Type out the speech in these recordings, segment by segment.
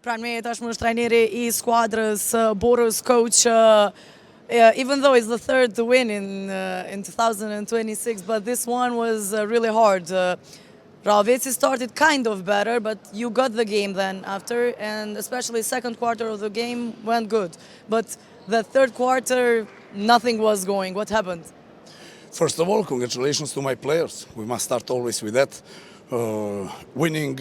Pranë me tashmë është trajneri I skuadrës Boris, coach. Even though it's the third win in 2026, but this one was really hard. Rahoveci started kind of better, but you got the game then after, and especially second quarter of the game went good. But the third quarter, nothing was going. What happened? First of all, congratulations to my players. We must start always with that. Winning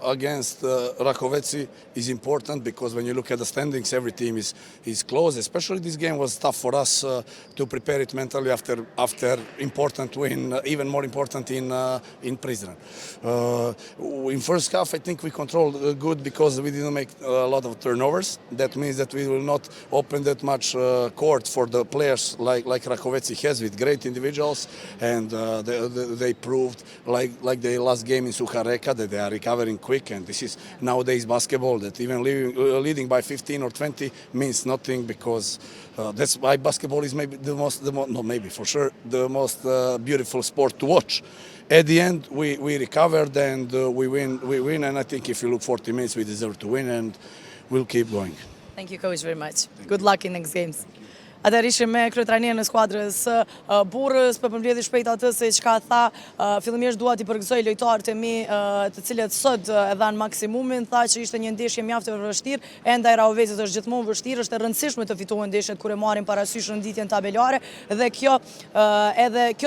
against Rakoveci is important because when you look at the standings, every team is close. Especially this game was tough for us to prepare it mentally after important win, even more important in Prizren. In first half, I think we controlled good because we didn't make a lot of turnovers. That means that we will not open that much court for the players like Rakoveci has with great individuals, and they proved like they last game in Sucha-Reka that they are recovering quick, and this is nowadays basketball, that even leading by 15 or 20 means nothing, because that's why basketball is maybe for sure the most beautiful sport to watch. At the end, we recovered and we win, and I think if you look 40 minutes, we deserve to win, and we'll keep going. Thank you, coach, very much. Good luck in next games. Atëherë ishim me kryetrajnerin e skuadrës Burrës, për përmbledhje shpejt atë se çka tha, fillimisht dua t'i përgëzoj lojtarët e mi, të cilët sot e dhanë maksimumin, tha që ishte një ndeshje mjaft e vështirë, ende Rahovecit është gjithmonë vështirë, është e rëndësishme të fitohen ndeshjet kur e marrin parasysh renditjen tabelare, dhe kjo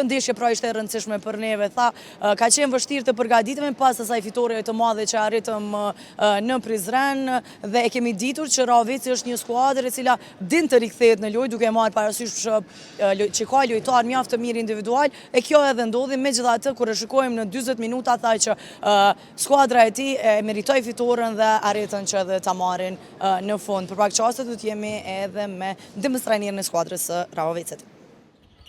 ndeshje pra ishte e rëndësishme për neve, tha, ka qenë vështirë të përgatitemi pas asaj fitore të madhe që arritëm në Prizren, dhe e kemi ditur që Rahoveci është një skuadër e cila din të rikthehet në lojë, duke marrë parasysh që ka lojtar mjaft të mirë individual, e kjo edhe ndodhi. Megjithatë, kur e shikojmë në 40 minuta, tha që skuadra e tij e meritoi fitoren dhe arritën që edhe ta marrin në fund. Për pak çaste do të jemi edhe me trajnerin e skuadrës së Rahovecit.